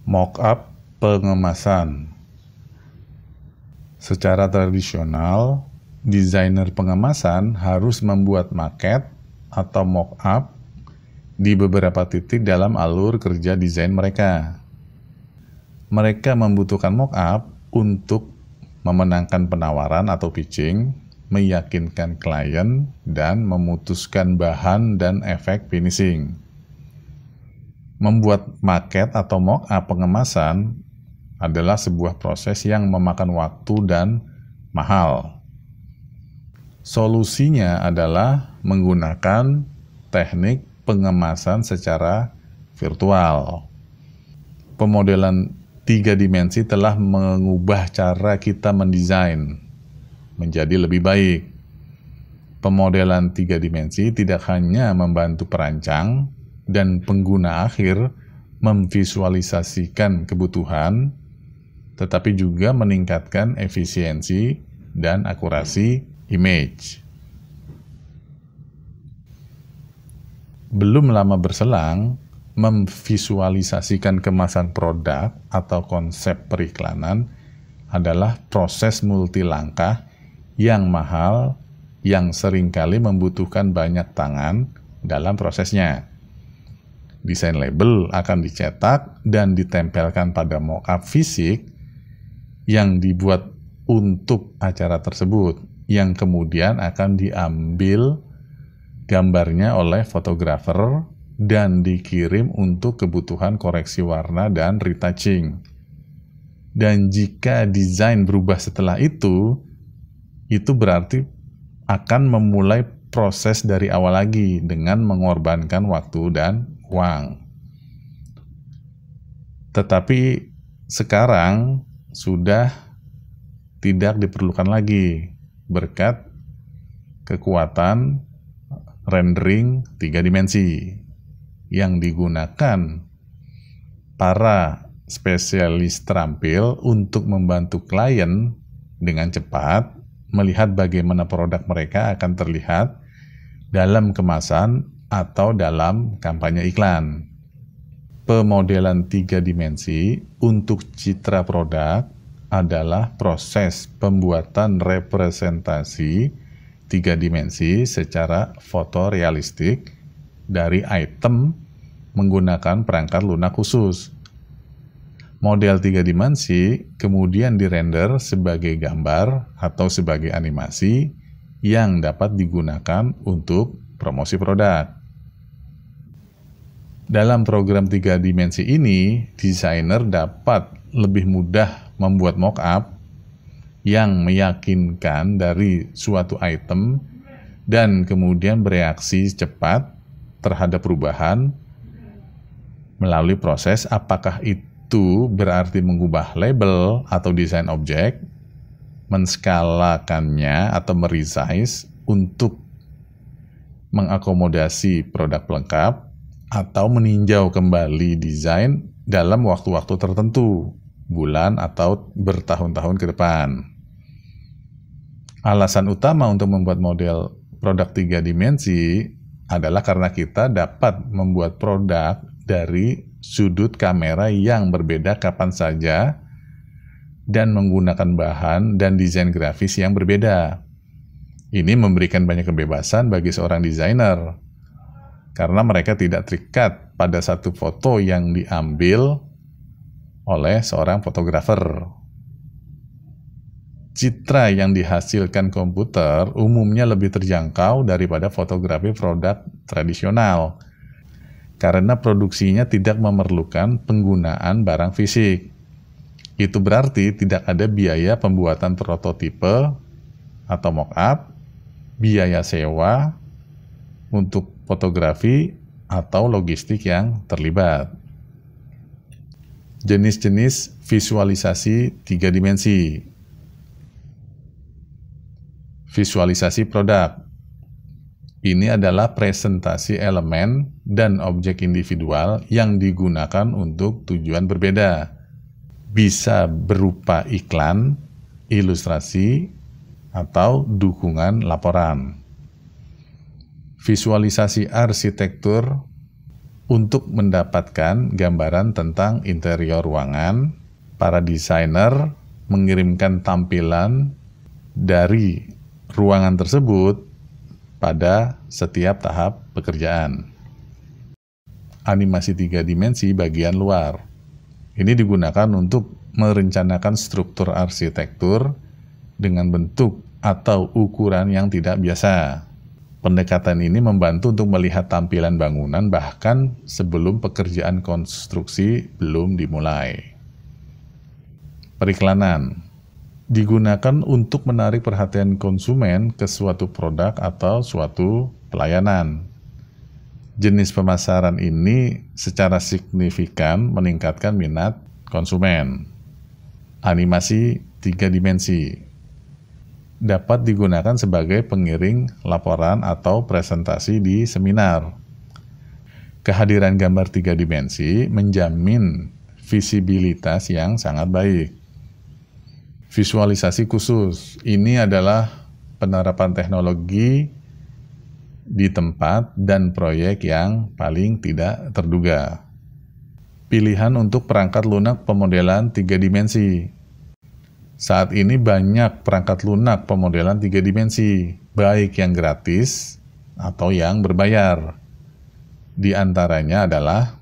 Mock-up pengemasan. Secara tradisional, desainer pengemasan harus membuat maket atau mock-up di beberapa titik dalam alur kerja desain mereka. Mereka membutuhkan mock-up untuk memenangkan penawaran atau pitching, meyakinkan klien, dan memutuskan bahan dan efek finishing. Membuat maket atau mock-up pengemasan adalah sebuah proses yang memakan waktu dan mahal. Solusinya adalah menggunakan teknik pengemasan secara virtual. Pemodelan 3 dimensi telah mengubah cara kita mendesain menjadi lebih baik. Pemodelan 3 dimensi tidak hanya membantu perancang dan pengguna akhir memvisualisasikan kebutuhan, tetapi juga meningkatkan efisiensi dan akurasi image. Belum lama berselang, memvisualisasikan kemasan produk atau konsep periklanan adalah proses multilangkah yang mahal yang seringkali membutuhkan banyak tangan dalam prosesnya. Desain label akan dicetak dan ditempelkan pada mock-up fisik yang dibuat untuk acara tersebut, yang kemudian akan diambil gambarnya oleh fotografer dan dikirim untuk kebutuhan koreksi warna dan retouching. Dan jika desain berubah setelah itu berarti akan memulai proses dari awal lagi dengan mengorbankan waktu dan uang. Tetapi sekarang sudah tidak diperlukan lagi berkat kekuatan rendering 3 dimensi yang digunakan para spesialis terampil untuk membantu klien dengan cepat melihat bagaimana produk mereka akan terlihat dalam kemasan atau dalam kampanye iklan. Pemodelan 3 dimensi untuk citra produk adalah proses pembuatan representasi 3 dimensi secara fotorealistik dari item menggunakan perangkat lunak khusus. Model 3 dimensi kemudian dirender sebagai gambar atau sebagai animasi yang dapat digunakan untuk promosi produk. Dalam program 3 dimensi ini, desainer dapat lebih mudah membuat mock-up yang meyakinkan dari suatu item dan kemudian bereaksi cepat terhadap perubahan melalui proses apakah itu berarti mengubah label atau desain objek, menskalakannya atau meresize untuk mengakomodasi produk pelengkap, atau meninjau kembali desain dalam waktu-waktu tertentu, bulan atau bertahun-tahun ke depan. Alasan utama untuk membuat model produk 3 dimensi adalah karena kita dapat membuat produk dari sudut kamera yang berbeda kapan saja dan menggunakan bahan dan desain grafis yang berbeda. Ini memberikan banyak kebebasan bagi seorang desainer, karena mereka tidak terikat pada satu foto yang diambil oleh seorang fotografer. Citra yang dihasilkan komputer umumnya lebih terjangkau daripada fotografi produk tradisional, karena produksinya tidak memerlukan penggunaan barang fisik. Itu berarti tidak ada biaya pembuatan prototipe atau mock-up, biaya sewa untuk fotografi atau logistik yang terlibat. Jenis-jenis visualisasi 3 dimensi. Visualisasi produk. Ini adalah presentasi elemen dan objek individual yang digunakan untuk tujuan berbeda. Bisa berupa iklan, ilustrasi, atau dukungan laporan. Visualisasi arsitektur Untuk mendapatkan gambaran tentang interior ruangan, para desainer mengirimkan tampilan dari ruangan tersebut pada setiap tahap pekerjaan. Animasi 3 dimensi bagian luar. Ini digunakan untuk merencanakan struktur arsitektur dengan bentuk atau ukuran yang tidak biasa. Pendekatan ini membantu untuk melihat tampilan bangunan bahkan sebelum pekerjaan konstruksi belum dimulai. Periklanan digunakan untuk menarik perhatian konsumen ke suatu produk atau suatu pelayanan. Jenis pemasaran ini secara signifikan meningkatkan minat konsumen. Animasi 3 dimensi dapat digunakan sebagai pengiring laporan atau presentasi di seminar. Kehadiran gambar 3 dimensi menjamin visibilitas yang sangat baik. Visualisasi khusus, ini adalah penerapan teknologi di tempat dan proyek yang paling tidak terduga. Pilihan untuk perangkat lunak pemodelan 3 dimensi. Saat ini banyak perangkat lunak pemodelan 3 dimensi, baik yang gratis atau yang berbayar. Di antaranya adalah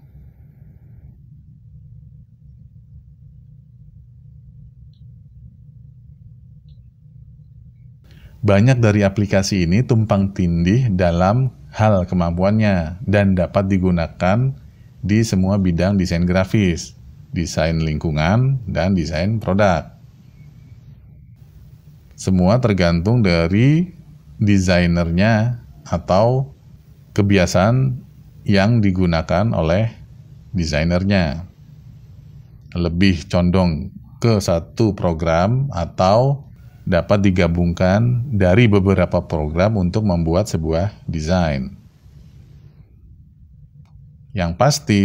banyak dari aplikasi ini tumpang tindih dalam hal kemampuannya dan dapat digunakan di semua bidang desain grafis, desain lingkungan, dan desain produk. Semua tergantung dari desainernya atau kebiasaan yang digunakan oleh desainernya. Lebih condong ke satu program atau dapat digabungkan dari beberapa program untuk membuat sebuah desain. Yang pasti,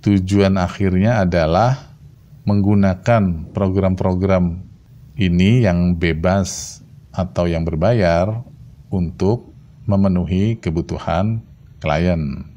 tujuan akhirnya adalah menggunakan program-program ini yang bebas atau yang berbayar untuk memenuhi kebutuhan klien.